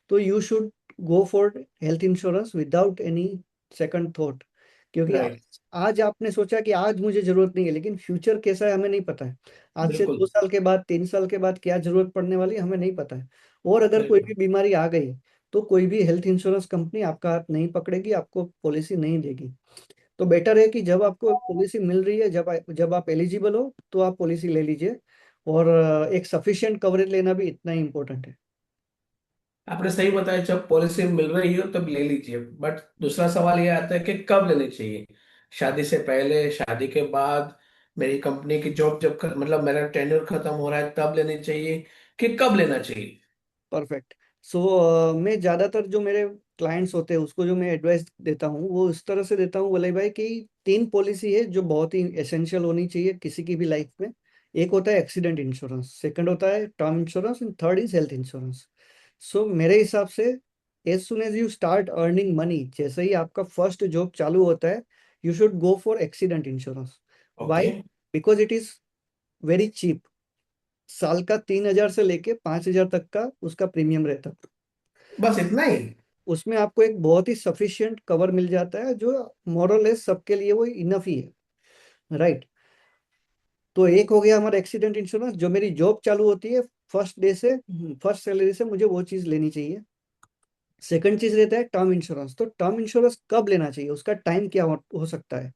तो you should go for health insurance without any second thought. क्योंकि राइट। आज आपने सोचा कि आज मुझे जरूरत नहीं है, लेकिन फ्यूचर कैसा है हमें नहीं पता है। आज से बिल्कुल। 2 साल के बाद 3 साल के बाद क्या जरूरत पड़ने वाली है हमें नहीं पता है। और अगर कोई बिल्कुल। भी बीमारी आ गई तो कोई भी हेल्थ इंश्योरेंस कंपनी आपका हाथ नहीं पकड़ेगी, आपको पॉलिसी नहीं देगी। तो बेटर है कि जब आपको पॉलिसी मिल रही है, जब आप एलिजिबल हो तो आप पॉलिसी ले लीजिए। और एक सफिशिएंट कवरेज लेना भी इतना ही इम्पोर्टेंट है। आपने सही बताया, जब पॉलिसी मिल रही हो तब ले लीजिए, बट दूसरा सवाल ये आता है कि कब लेनी चाहिए। शादी से पहले, शादी के बाद, मेरी कंपनी की जॉब जब मतलब मेरा टेन्योर खत्म हो रहा है तब लेनी चाहिए, कि कब लेना चाहिए? परफेक्ट। सो मैं ज़्यादातर जो मेरे क्लाइंट्स होते हैं उसको जो मैं एडवाइस देता हूँ वो इस तरह से देता हूँ वली भाई कि तीन पॉलिसी है जो बहुत ही एसेंशियल होनी चाहिए किसी की भी लाइफ में। एक होता है एक्सीडेंट इंश्योरेंस, सेकंड होता है term insurance and third is health insurance. So मेरे हिसाब से as soon as you start earning money, जैसे ही आपका फर्स्ट जॉब चालू होता है, you should go for accident insurance. Why? Okay. Because it is very cheap. साल का 3,000 से लेके 5,000 तक का उसका प्रीमियम रहता है। बस इतना ही? उसमें आपको एक बहुत ही सफिशियंट कवर मिल जाता है जो मोरलेस सबके लिए वो इनफ ही है। राइट। तो एक हो गया हमारा एक्सीडेंट इंश्योरेंस, जो मेरी जॉब चालू होती है फर्स्ट डे से, फर्स्ट सैलरी से मुझे वो चीज लेनी चाहिए। सेकंड चीज रहता है टर्म इंश्योरेंस। तो टर्म इंश्योरेंस कब लेना चाहिए, उसका टाइम क्या हो सकता है?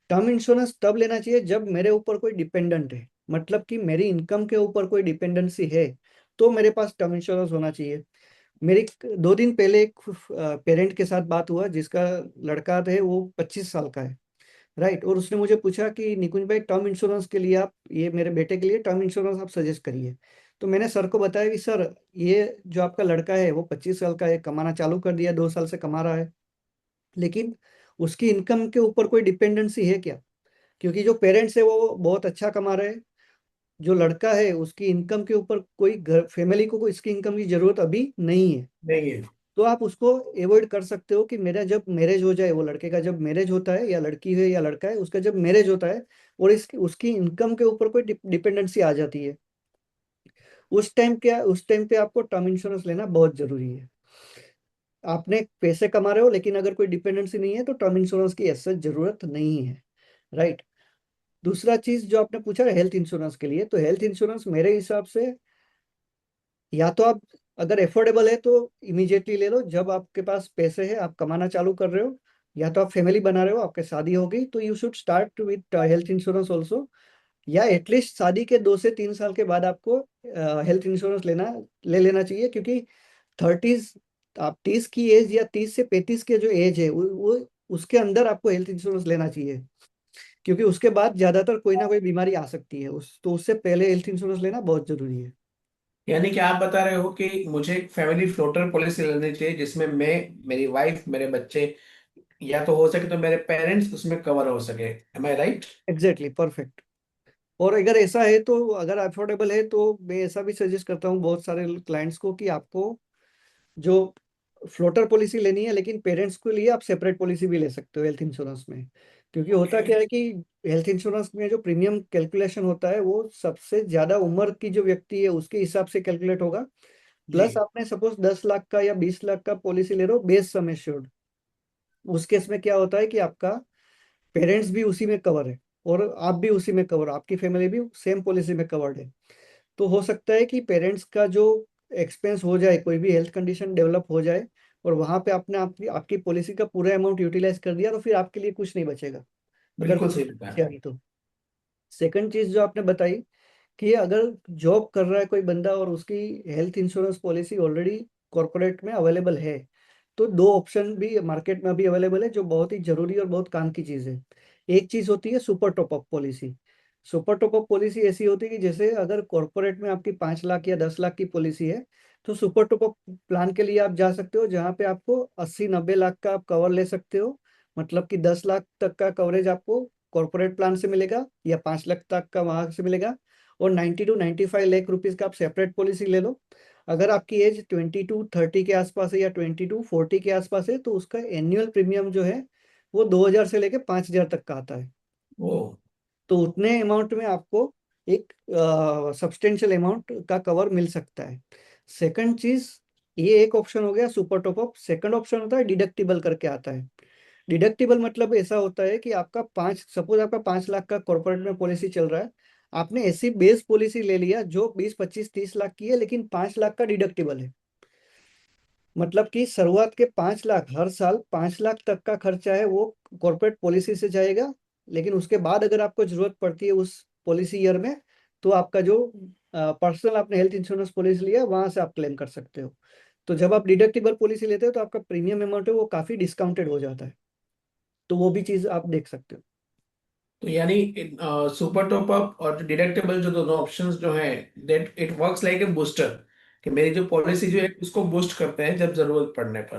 टर्म इंश्योरेंस तब लेना चाहिए जब मेरे ऊपर कोई डिपेंडेंट है, मतलब कि मेरी इनकम के ऊपर कोई डिपेंडेंसी है, तो मेरे पास टर्म इंश्योरेंस होना चाहिए। मेरी 2 दिन पहले एक पेरेंट के साथ बात हुआ जिसका लड़का है वो 25 साल का है। राइट। और उसने मुझे पूछा कि निकुंज भाई टर्म इंश्योरेंस के लिए आप, ये मेरे बेटे के लिए टर्म इंश्योरेंस आप सजेस्ट करिए। तो मैंने सर को बताया कि सर ये जो आपका लड़का है वो 25 साल का है, कमाना चालू कर दिया, 2 साल से कमा रहा है, लेकिन उसकी इनकम के ऊपर कोई डिपेंडेंसी है क्या? क्योंकि जो पेरेंट्स है वो बहुत अच्छा कमा रहे हैं, जो लड़का है उसकी इनकम के ऊपर कोई घर फैमिली को कोई इसकी इनकम की जरूरत अभी नहीं है। नहीं है। तो आप उसको अवॉइड कर सकते हो कि मेरा जब मैरिज हो जाए, वो लड़के का जब मैरिज होता है, या लड़की है या लड़का है उसका जब मैरिज होता है, और इसकी उसकी इनकम के ऊपर कोई डिपेंडेंसी आ जाती है, उस टाइम पे आपको टर्म इंश्योरेंस लेना बहुत जरूरी है। आपने पैसे कमा रहे हो लेकिन अगर कोई डिपेंडेंसी नहीं है तो टर्म इंश्योरेंस की ऐसा जरूरत नहीं है। राइट। दूसरा चीज जो आपने पूछा हेल्थ इंश्योरेंस के लिए, तो हेल्थ इंश्योरेंस मेरे हिसाब से या तो आप, अगर अफोर्डेबल है तो इमीडिएटली ले लो जब आपके पास पैसे है, आप कमाना चालू कर रहे हो, या तो आप फैमिली बना रहे हो, आपकी शादी हो गई, तो you should start with health insurance also. या एटलीस्ट शादी के 2 से 3 साल के बाद आपको हेल्थ इंश्योरेंस ले लेना चाहिए, क्योंकि थर्टीज, आप 30 की एज या 30 से 35 के जो एज है वो उसके अंदर आपको हेल्थ इंश्योरेंस लेना चाहिए, क्योंकि उसके बाद ज्यादातर कोई ना कोई बीमारी आ सकती है, तो उससे पहले हेल्थ इंश्योरेंस लेना बहुत जरूरी है। यानी कि आप बता रहे हो कि मुझे एक फैमिली फ्लोटर पॉलिसी लेनी चाहिए जिसमें मैं, मेरी वाइफ, मेरे बच्चे, या तो हो सके तो मेरे पेरेंट्स उसमें कवर हो सके। एम आई राइट? Exactly, perfect. और अगर ऐसा है तो, अगर अफोर्डेबल है तो मैं ऐसा भी सजेस्ट करता हूँ बहुत सारे क्लाइंट्स को कि आपको जो फ्लोटर पॉलिसी लेनी है, लेकिन पेरेंट्स के लिए आप सेपरेट पॉलिसी भी ले सकते हो हेल्थ इंश्योरेंस में। क्योंकि होता ओके। क्या है कि हेल्थ इंश्योरेंस में जो प्रीमियम कैलकुलेशन होता है वो सबसे ज्यादा उम्र की जो व्यक्ति है उसके हिसाब से कैलकुलेट होगा। जी। प्लस आपने सपोज 10 लाख का या 20 लाख का पॉलिसी ले रहे हो बेस सम एश्योर्ड, उस केस में क्या होता है कि आपका पेरेंट्स भी उसी में कवर है और आप भी उसी में कवर, आपकी फैमिली भी सेम पॉलिसी में कवर्ड है। तो हो सकता है कि पेरेंट्स का जो एक्सपेंस हो जाए, कोई भी हेल्थ कंडीशन डेवलप हो जाए, और वहां पे आपने आपकी पॉलिसी का पूरा अमाउंट यूटिलाइज कर दिया, तो फिर आपके लिए कुछ नहीं बचेगा अगर बिल्कुल कोई सही emergency बताया। आ गई तो। सेकंड चीज जो आपने बताई कि अगर जॉब कर रहा है कोई बंदा और उसकी health insurance policy already corporate में अवेलेबल है, तो दो ऑप्शन भी मार्केट में अभी अवेलेबल है जो बहुत ही जरूरी और बहुत काम की चीज है। एक चीज होती है super top up policy. Super top up policy ऐसी होती है कि जैसे अगर कॉर्पोरेट में आपकी 5 लाख या 10 लाख की पॉलिसी है, तो सुपर टॉपअप प्लान के लिए आप जा सकते हो जहाँ पे आपको 80-90 लाख का आप कवर ले सकते हो। मतलब कि 10 लाख तक का कवरेज आपको कॉर्पोरेट प्लान से मिलेगा या 5 लाख तक का वहां से मिलेगा, और 90 to 95 लाख रुपीज का आप सेपरेट पॉलिसी ले लो। अगर आपकी एज 22-30 के आसपास है या 22-40 के आसपास है, तो उसका एनुअल प्रीमियम जो है वो 2,000 से लेके 5,000 तक का आता है। ओ। तो उतने अमाउंट में आपको एक सब्सटेंशियल अमाउंट का कवर मिल सकता है। सेकंड चीज, ये एक ऑप्शन हो गया सुपर टॉपअप। सेकंड ऑप्शन होता है डिडक्टिबल करके आता है। डिडक्टिबल मतलब ऐसा होता है कि आपका 5 लाख का कॉर्पोरेट में पॉलिसी चल रहा है, आपने ऐसी बेस पॉलिसी ले लिया जो 20-25-30 लाख की है, लेकिन 5 लाख का डिडक्टिबल है। मतलब कि शुरुआत के 5 लाख, हर साल 5 लाख तक का खर्चा है वो कॉर्पोरेट पॉलिसी से जाएगा, लेकिन उसके बाद अगर आपको जरूरत पड़ती है उस पॉलिसी ईयर में, तो आपका जो पर्सनल आपने हेल्थ इंश्योरेंस पॉलिसी लिया वहां से आप क्लेम कर सकते हो। तो जब आप डिडक्टिबल पॉलिसी लेते हो तो आपका प्रीमियम अमाउंट है वो काफी डिस्काउंटेड हो जाता है। तो वो भी चीज आप देख सकते हो। तो यानी सुपर टॉप अप और डिडक्टेबल जो दोनों ऑप्शंस जो हैं, that it works like a booster, कि मेरी जो पॉलिसी जो है उसको बूस्ट करते हैं जब जरूरत पड़ने पर,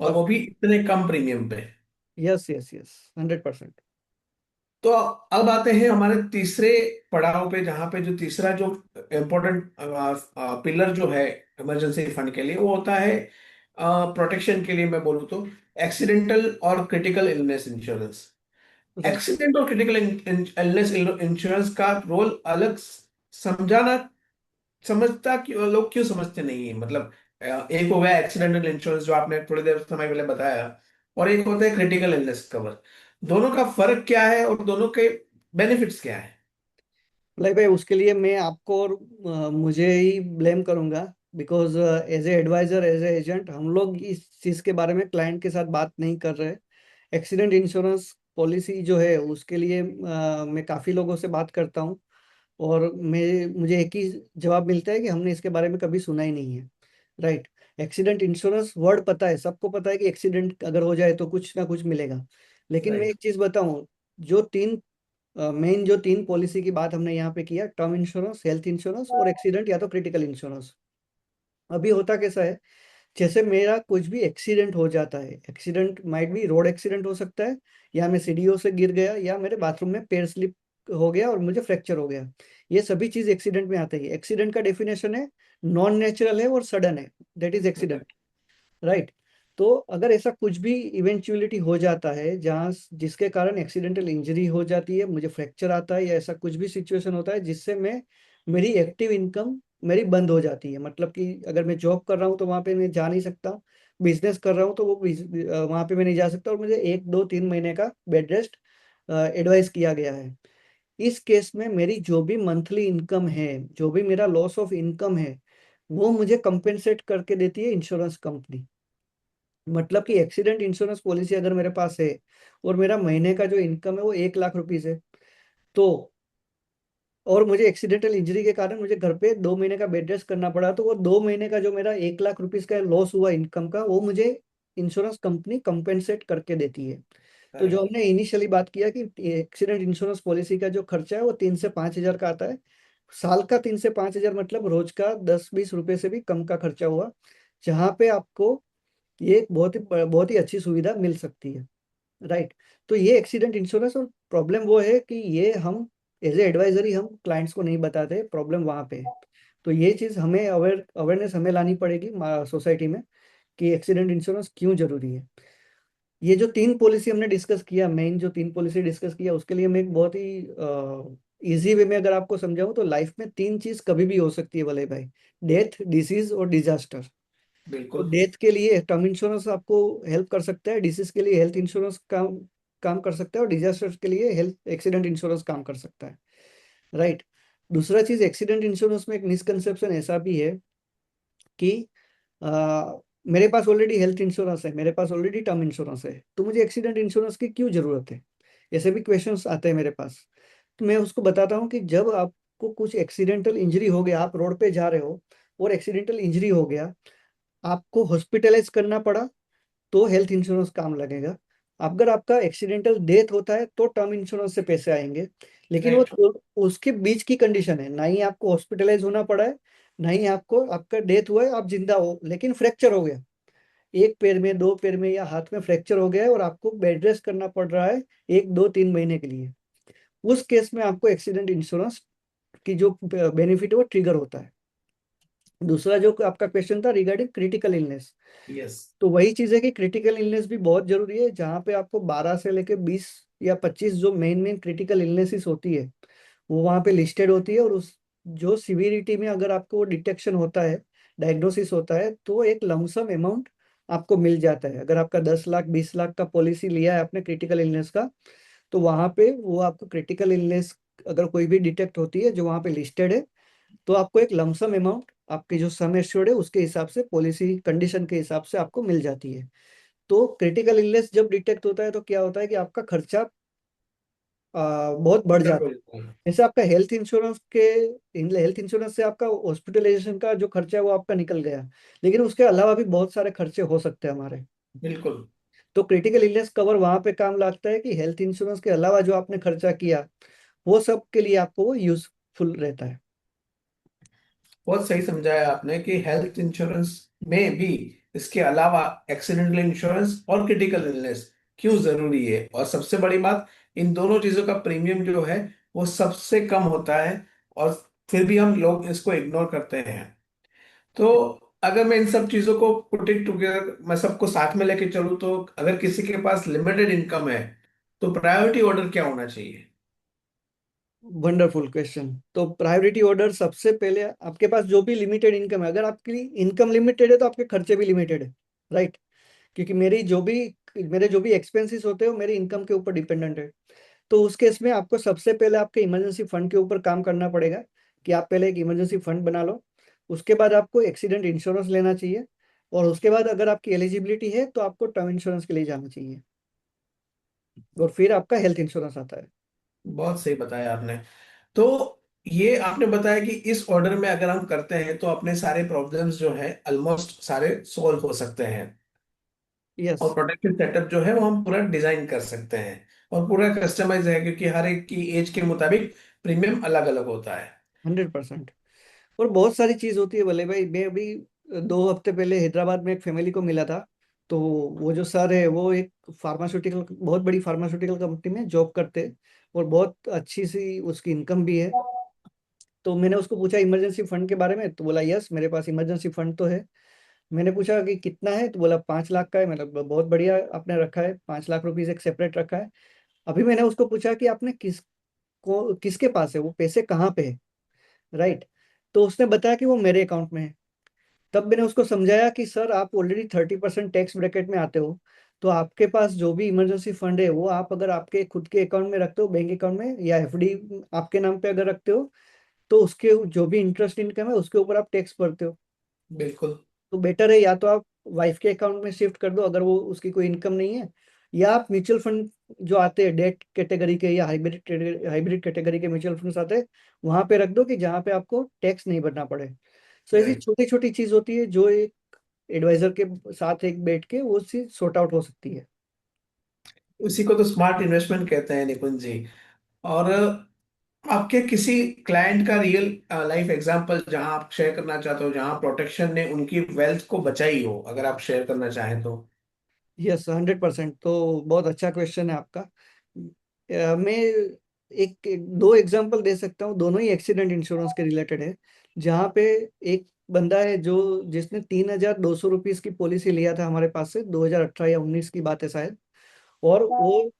और और वो भी इतने कम प्रीमियम पे। Yes yes yes, 100%। तो अब आते हैं हमारे तीसरे पड़ाव पे, जहां पे जो तीसरा जो इम्पोर्टेंट पिलर जो है इमरजेंसी फंड के लिए, वो होता है प्रोटेक्शन के लिए मैं बोलूँ तो एक्सीडेंटल और critical illness insurance. Right. Accident और क्रिटिकल इलनेस इंश्योरेंस का रोल अलग समझाना, समझता क्यों लोग क्यों समझते नहीं है, मतलब एक हो गया एक्सीडेंटल इंश्योरेंस जो आपने थोड़ी देर समय पहले बताया, और एक होता है क्रिटिकल इलनेस कवर। दोनों का फर्क क्या है और दोनों के बेनिफिट्स क्या है? लाइक भाई, उसके लिए मैं आपको और मुझे ही ब्लेम करूंगा, because as a advisor, as a agent, हम लोग इस चीज के बारे में क्लाइंट के साथ बात नहीं कर रहे। एक्सीडेंट इंश्योरेंस पॉलिसी जो है उसके लिए मैं काफी लोगों से बात करता हूँ, और मैं मुझे एक ही जवाब मिलता है कि हमने इसके बारे में कभी सुना ही नहीं है। राइट। एक्सीडेंट इंश्योरेंस वर्ड पता है, सबको पता है कि एक्सीडेंट अगर हो जाए तो कुछ ना कुछ मिलेगा। लेकिन मैं राइट। एक चीज बताऊं, जो तीन मेन जो तीन पॉलिसी की बात हमने यहाँ पे किया, टर्म इंश्योरेंस, हेल्थ इंश्योरेंस और एक्सीडेंट या तो क्रिटिकल इंश्योरेंस। अभी होता कैसा है, जैसे मेरा कुछ भी एक्सीडेंट हो जाता है, एक्सीडेंट माइट भी रोड एक्सीडेंट हो सकता है, या मैं सीढ़ियों से गिर गया, या मेरे बाथरूम में पैर स्लिप हो गया और मुझे फ्रैक्चर हो गया। ये सभी चीज एक्सीडेंट में आते हैं। एक्सीडेंट का डेफिनेशन है नॉन नेचुरल है और सडन है, दैट इज एक्सीडेंट। राइट। तो अगर ऐसा कुछ भी इवेंचुअलिटी हो जाता है जहाँ जिसके कारण एक्सीडेंटल इंजरी हो जाती है, मुझे फ्रैक्चर आता है, या ऐसा कुछ भी सिचुएशन होता है जिससे मैं मेरी एक्टिव इनकम मेरी बंद हो जाती है, मतलब कि अगर मैं जॉब कर रहा हूँ तो वहां पे मैं जा नहीं सकता, बिजनेस कर रहा हूँ तो वो वहां पे मैं नहीं जा सकता, और मुझे 1 2 3 महीने का बेड रेस्ट एडवाइस किया गया है। इस केस में मेरी जो भी मंथली इनकम है, जो भी मेरा लॉस ऑफ इनकम है, वो मुझे कंपेंसेट करके देती है इंश्योरेंस कंपनी। मतलब कि एक्सीडेंट इंश्योरेंस पॉलिसी अगर मेरे पास है और मेरा महीने का जो इनकम है वो 1 लाख रुपीज है, तो और मुझे एक्सीडेंटल इंजरी के कारण मुझे घर पे 2 महीने का बेड रेस्ट करना पड़ा, तो वो 2 महीने का जो मेरा 1 लाख रुपीज का लॉस हुआ इनकम का, वो मुझे इंश्योरेंस कंपनी कंपेंसेट करके देती है। तो जो करेक्ट। हमने इनिशियली बात किया कि एक्सीडेंट इंश्योरेंस पॉलिसी का जो खर्चा है वो 3 से 5 हजार का आता है। साल का 3 से 5 हजार मतलब रोज का 10 20 रुपए से भी कम का खर्चा हुआ, जहाँ पे आपको ये एक बहुत ही अच्छी सुविधा मिल सकती है। राइट। तो ये एक्सीडेंट इंश्योरेंस, और प्रॉब्लम वो है कि ये हम एज ए एडवाइजरी हम क्लाइंट्स को नहीं बताते, प्रॉब्लम वहाँ पे है। तो ये चीज़ हमें अवेयरनेस हमें लानी पड़ेगी सोसाइटी में, कि एक्सीडेंट इंश्योरेंस क्यों जरूरी है। ये जो तीन पॉलिसी हमने डिस्कस किया, मेन जो तीन पॉलिसी डिस्कस किया, उसके लिए मैं एक बहुत ही इजी वे में अगर आपको समझाऊं तो लाइफ में तीन चीज कभी भी हो सकती है भले भाई, डेथ, डिसीज और डिजास्टर। तो बिल्कुल। डेथ के लिए टर्म इंश्योरेंस आपको हेल्प कर सकता है, डिसीज के लिए हेल्थ इंश्योरेंस काम काम कर सकता है, और डिजास्टर के लिए हेल्थ एक्सीडेंट इंश्योरेंस काम कर सकता है। राइट। दूसरा चीज, एक्सीडेंट इंश्योरेंस में एक मिसकंसेप्शन ऐसा भी है कि मेरे पास ऑलरेडी हेल्थ इंश्योरेंस है, मेरे पास ऑलरेडी टर्म इंश्योरेंस है, तो मुझे एक्सीडेंट इंश्योरेंस की क्यों जरूरत है। ऐसे भी क्वेश्चंस आते हैं मेरे पास। तो मैं उसको बताता हूँ कि जब आपको कुछ एक्सीडेंटल इंजरी हो गया, आप रोड पे जा रहे हो और एक्सीडेंटल इंजरी हो गया, आपको हॉस्पिटलाइज करना पड़ा, तो हेल्थ इंश्योरेंस काम लगेगा। अगर आपका एक्सीडेंटल डेथ होता है तो टर्म इंश्योरेंस से पैसे आएंगे। लेकिन वो राइट। उसके बीच की कंडीशन है, ना ही आपको हॉस्पिटलाइज होना पड़ा है, ना ही आपको आपका डेथ हुआ है, आप जिंदा हो लेकिन फ्रैक्चर हो गया, एक पैर में, दो पैर में या हाथ में फ्रैक्चर हो गया है और आपको बेड रेस्ट करना पड़ रहा है 1 2 3 महीने के लिए। उस केस में आपको एक्सीडेंट इंश्योरेंस की जो बेनिफिट है वो ट्रिगर होता है। दूसरा जो आपका क्वेश्चन था रिगार्डिंग क्रिटिकल इलनेस, यस। तो वही चीज है कि क्रिटिकल इलनेस भी बहुत जरूरी है, जहाँ पे आपको 12 से लेके 20 या 25 जो मेन मेन क्रिटिकल इलनेसेस होती है वो वहाँ पे लिस्टेड होती है, और उस जो सिविरिटी में अगर आपको डिटेक्शन होता है, डायग्नोसिस होता है, तो एक लमसम अमाउंट आपको मिल जाता है। अगर आपका 10 लाख 20 लाख का पॉलिसी लिया है आपने क्रिटिकल इलनेस का, तो वहाँ पे वो आपको क्रिटिकल इलनेस अगर कोई भी डिटेक्ट होती है जो वहाँ पे लिस्टेड है, तो आपको एक लमसम अमाउंट आपकी जो सम एश्योर्ड है उसके हिसाब से, पॉलिसी कंडीशन के हिसाब से आपको मिल जाती है। तो क्रिटिकल इलनेस जब डिटेक्ट होता है तो क्या होता है कि आपका खर्चा बहुत बढ़ डबल जाता हो है। जाता है। जैसे आपका हेल्थ इंश्योरेंस से आपका हॉस्पिटलाइजेशन का जो खर्चा है वो आपका निकल गया, लेकिन उसके अलावा भी बहुत सारे खर्चे हो सकते हैं हमारे। बिल्कुल। तो क्रिटिकल इलनेस कवर वहां पे काम लगता है कि हेल्थ इंश्योरेंस के अलावा जो आपने खर्चा किया वो सब के लिए आपको वो यूजफुल रहता है। बहुत सही समझाया आपने कि हेल्थ इंश्योरेंस में भी इसके अलावा एक्सीडेंटल इंश्योरेंस और क्रिटिकल इलनेस क्यों जरूरी है, और सबसे बड़ी बात, इन दोनों चीजों का प्रीमियम जो है वो सबसे कम होता है, और फिर भी हम लोग इसको इग्नोर करते हैं। तो अगर मैं इन सब चीजों को पुटिंग टुगेदर, मैं सबको साथ में लेके चलूँ, तो अगर किसी के पास लिमिटेड इनकम है तो प्रायोरिटी ऑर्डर क्या होना चाहिए? Wonderful question. तो प्रायोरिटी ऑर्डर सबसे पहले आपके पास जो भी लिमिटेड इनकम है, अगर आपकी इनकम लिमिटेड है तो आपके खर्चे भी लिमिटेड है, राइट? क्योंकि मेरे जो भी एक्सपेंसेस होते हैं वो मेरी इनकम के ऊपर डिपेंडेंट है। तो उस केस में आपको सबसे पहले आपके इमरजेंसी फंड के ऊपर काम करना पड़ेगा कि आप पहले एक इमरजेंसी फंड बना लो। उसके बाद आपको एक्सीडेंट इंश्योरेंस लेना चाहिए, और उसके बाद अगर आपकी एलिजिबिलिटी है तो आपको टर्म इंश्योरेंस के लिए जाना चाहिए, और फिर आपका हेल्थ इंश्योरेंस आता है। बहुत सही बताया आपने। तो ये आपने बताया कि इस ऑर्डर में अगर हम करते हैं तो अपने सारे प्रॉब्लम्स जो है ऑलमोस्ट सारे सॉल्व हो सकते हैं, यस। और प्रोटेक्शन सेटअप जो है वो हम पूरा डिजाइन कर सकते हैं, और पूरा कस्टमाइज है, क्योंकि हर एक की एज के मुताबिक प्रीमियम अलग अलग होता है। 100%। और बहुत सारी चीज होती है भले भाई। मैं अभी 2 हफ्ते पहले हैदराबाद में एक फैमिली को मिला था। तो वो जो सर है वो एक फार्मास्यूटिकल बहुत बड़ी फार्मास्यूटिकल कंपनी में जॉब करते हैं, और बहुत अच्छी सी उसकी इनकम भी है। तो मैंने उसको पूछा इमरजेंसी फंड के बारे में, तो बोला यस मेरे पास इमरजेंसी फंड तो है। मैंने पूछा कि कितना है, तो बोला 5 लाख का है। मतलब बहुत बढ़िया आपने रखा है, 5 लाख रुपीज एक सेपरेट रखा है। अभी मैंने उसको पूछा कि आपने किसके पास है, वो पैसे कहाँ पे है, राइट? तो उसने बताया कि वो मेरे अकाउंट में है। तब मैंने उसको समझाया कि सर आप ऑलरेडी 30% टैक्स ब्रैकेट में आते हो, तो आपके पास जो भी इमरजेंसी फंड है वो आप अगर आपके खुद के अकाउंट में रखते हो, बैंक अकाउंट में या एफडी आपके नाम पे अगर रखते हो, तो उसके जो भी इंटरेस्ट इनकम है उसके ऊपर आप टैक्स भरते हो। बिल्कुल। तो बेटर है या तो आप वाइफ के अकाउंट में शिफ्ट कर दो अगर वो उसकी कोई इनकम नहीं है, या आप म्यूचुअल फंड जो आते हैं डेट कैटेगरी के या हाइब्रिड कैटेगरी के म्यूचुअल फंड्स आते हैं, वहां पे रख दो कि जहाँ पे आपको टैक्स नहीं भरना पड़े। सो ऐसी राइट। छोटी छोटी चीज होती है जो एक एडवाइजर के साथ एक बैठ के वो चीज सॉर्ट आउट हो सकती है। उसी को तो स्मार्ट इन्वेस्टमेंट कहते हैं निकुंज जी। और आपके किसी क्लाइंट का रियल लाइफ एग्जांपल जहां आप शेयर करना चाहते हो, जहां प्रोटेक्शन ने उनकी वेल्थ को बचाई हो, अगर आप शेयर करना चाहें तो? यस, 100%। तो बहुत अच्छा क्वेश्चन है आपका। मैं दो एग्जांपल दे सकता हूँ, दोनों ही एक्सीडेंट इंश्योरेंस के रिलेटेड है। जहाँ पे एक बंदा है जो जिसने 3,200 रुपीज की पॉलिसी लिया था हमारे पास से, 2018 या 19 की बात है शायद। और वो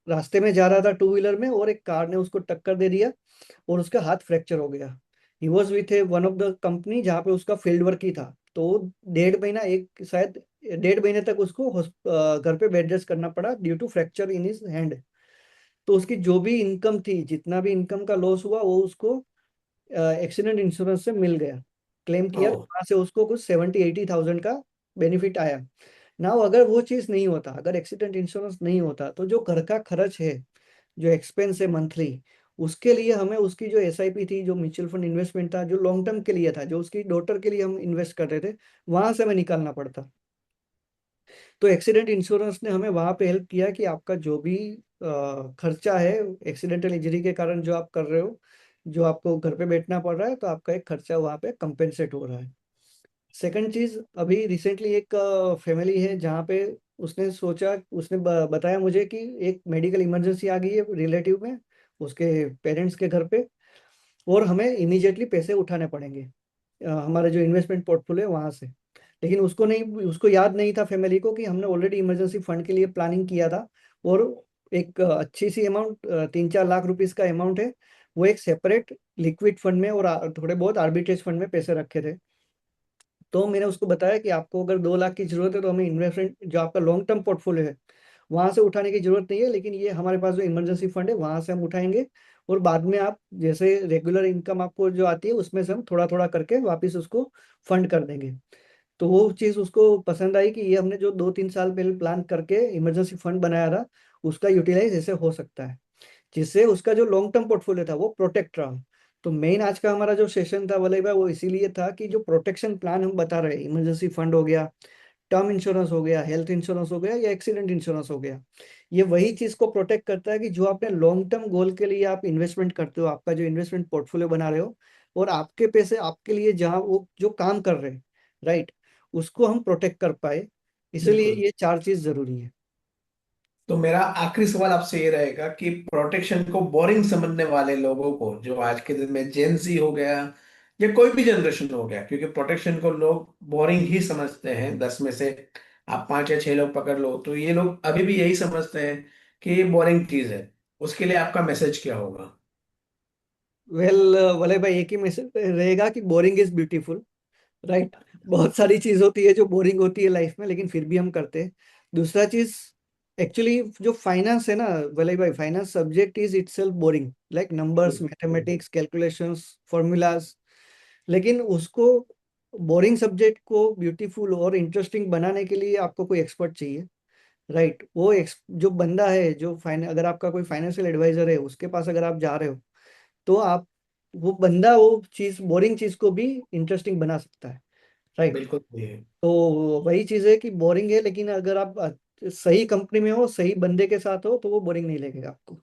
रास्ते में जा रहा था टू व्हीलर में, और एक कार ने उसको टक्कर दे दिया और उसका हाथ फ्रैक्चर हो गया। He was with A one of the company जहाँ पे उसका फील्ड वर्क ही था। तो 1.5 महीना, एक शायद 1.5 महीने तक उसको घर पे बेड रेस्ट करना पड़ा due to fracture in his hand. तो उसकी जो भी इनकम थी, जितना भी इनकम का लॉस हुआ, वो उसको एक्सीडेंट इंश्योरेंस से मिल गया। क्लेम किया तो ओह। वहां से उसको कुछ 70-80 थाउजेंड का बेनिफिट आया। ना अगर वो चीज नहीं होता, अगर एक्सीडेंट इंश्योरेंस नहीं होता, तो जो घर का खर्च है, जो एक्सपेंस है मंथली, उसके लिए हमें उसकी जो एसआईपी थी, जो म्यूचुअल फंड इन्वेस्टमेंट था, जो लॉन्ग टर्म के लिए था, जो उसकी डॉटर के लिए हम इन्वेस्ट कर रहे थे, वहां से हमें निकालना पड़ता। तो एक्सीडेंट इंश्योरेंस ने हमें वहां पे हेल्प किया कि आपका जो भी खर्चा है एक्सीडेंटल इंजरी के कारण जो आप कर रहे हो, जो आपको घर पे बैठना पड़ रहा है, तो आपका एक खर्चा वहां पे कंपेंसेट हो रहा है। सेकंड चीज, अभी रिसेंटली एक फैमिली है जहाँ पे उसने बताया मुझे कि एक मेडिकल इमरजेंसी आ गई है रिलेटिव में, उसके पेरेंट्स के घर पे, और हमें इमीडिएटली पैसे उठाने पड़ेंगे हमारे जो इन्वेस्टमेंट पोर्टफोलियो है वहां से। लेकिन उसको याद नहीं था फैमिली को कि हमने ऑलरेडी इमरजेंसी फंड के लिए प्लानिंग किया था, और एक अच्छी सी अमाउंट 3-4 लाख रुपीस का अमाउंट है, वो एक सेपरेट लिक्विड फंड में और थोड़े बहुत आर्बिट्रेज फंड में पैसे रखे थे। तो मैंने उसको बताया कि आपको अगर 2 लाख की जरूरत है तो हमें इन्वेस्टमेंट जो आपका लॉन्ग टर्म पोर्टफोलियो है वहां से उठाने की जरूरत नहीं है, लेकिन ये हमारे पास जो इमरजेंसी फंड है वहां से हम उठाएंगे, और बाद में आप जैसे रेगुलर इनकम आपको जो आती है उसमें से हम थोड़ा थोड़ा करके वापस उसको फंड कर देंगे। तो वो चीज़ उसको पसंद आई कि ये हमने जो 2-3 साल पहले प्लान करके इमरजेंसी फंड बनाया था, उसका यूटिलाइज ऐसे हो सकता है, जिससे उसका जो लॉन्ग टर्म पोर्टफोलियो था वो प्रोटेक्ट रहा। तो मेन आज का हमारा जो सेशन था वली भाई, वो इसीलिए था कि जो प्रोटेक्शन प्लान हम बता रहे हैं, इमरजेंसी फंड हो गया, टर्म इंश्योरेंस हो गया, हेल्थ इंश्योरेंस हो गया या एक्सीडेंट इंश्योरेंस हो गया, ये वही चीज को प्रोटेक्ट करता है कि जो आपने लॉन्ग टर्म गोल के लिए आप इन्वेस्टमेंट करते हो, आपका जो इन्वेस्टमेंट पोर्टफोलियो बना रहे हो, और आपके पैसे आपके लिए जहाँ वो जो काम कर रहे हैं, राइट, उसको हम प्रोटेक्ट कर पाए। इसलिए बिल्कुल। ये चार चीज जरूरी है। तो मेरा आखिरी सवाल आपसे ये रहेगा कि प्रोटेक्शन को बोरिंग समझने वाले लोगों को, जो आज के दिन में जेंजी हो गया या कोई भी जनरेशन हो गया, क्योंकि प्रोटेक्शन को लोग बोरिंग ही समझते हैं, 10 में से आप 5 या 6 लोग पकड़ लो तो ये लोग अभी भी यही समझते हैं कि ये बोरिंग चीज है। उसके लिए आपका मैसेज क्या होगा? वेल वले भाई, एक ही मैसेज रहेगा कि बोरिंग इज ब्यूटीफुल, राइट। बहुत सारी चीज होती है जो बोरिंग होती है लाइफ में, लेकिन फिर भी हम करते हैं। दूसरा चीज, एक्चुअली जो फाइनेंस है ना वली भाई, finance subject is itself boring, like numbers, mathematics, calculations, formulas. लेकिन उसको, बोरिंग सब्जेक्ट को ब्यूटीफुल और इंटरेस्टिंग बनाने के लिए आपको कोई एक्सपर्ट चाहिए, राइट। वो जो बंदा है, जो अगर आपका कोई फाइनेंशियल एडवाइजर है उसके पास अगर आप जा रहे हो, तो आप, वो बंदा वो चीज, बोरिंग चीज को भी इंटरेस्टिंग बना सकता है, राइट। बिल्कुल सही है। तो वही चीज है कि बोरिंग है, लेकिन अगर आप सही कंपनी में हो, सही बंदे के साथ हो, तो वो बोरिंग नहीं लगेगा आपको।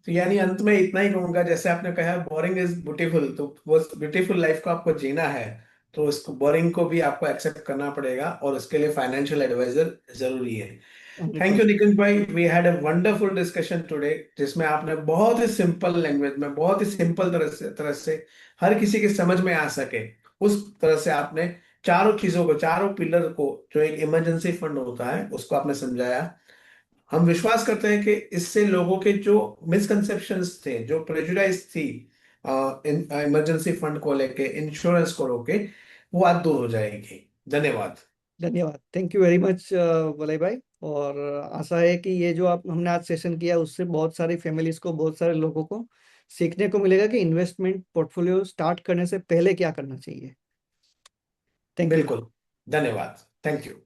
तो यानी अंत में इतना ही कहूंगा, जैसे आपने कहा बोरिंग इज ब्यूटीफुल, तो वो ब्यूटीफुल लाइफ को आपको जीना है तो उसको, बोरिंग को भी आपको एक्सेप्ट करना पड़ेगा और उसके लिए फाइनेंशियल एडवाइजर जरूरी है। Hundred thank you percent Nikunj भाई, we had a wonderful discussion today, जिसमें आपने बहुत ही सिंपल लैंग्वेज में, बहुत ही सिंपल तरह से हर किसी के समझ में आ सके उस तरह से आपने चारों चीजों को, चारों पिलर को, जो एक इमरजेंसी फंड होता है उसको आपने समझाया। हम विश्वास करते हैं कि इससे लोगों के जो मिसकंसेप्शंस थे, जो प्रेजुडाइज थी इमरजेंसी फंड को लेके, इंश्योरेंस को लेके, वो आज दूर हो जाएगी। धन्यवाद। धन्यवाद, थैंक यू वेरी मच वलय भाई। और आशा है कि ये जो आप हमने आज सेशन किया, उससे बहुत सारी फैमिलीज को, बहुत सारे लोगों को सीखने को मिलेगा कि इन्वेस्टमेंट पोर्टफोलियो स्टार्ट करने से पहले क्या करना चाहिए। Thank you. बिल्कुल। धन्यवाद। Thank you.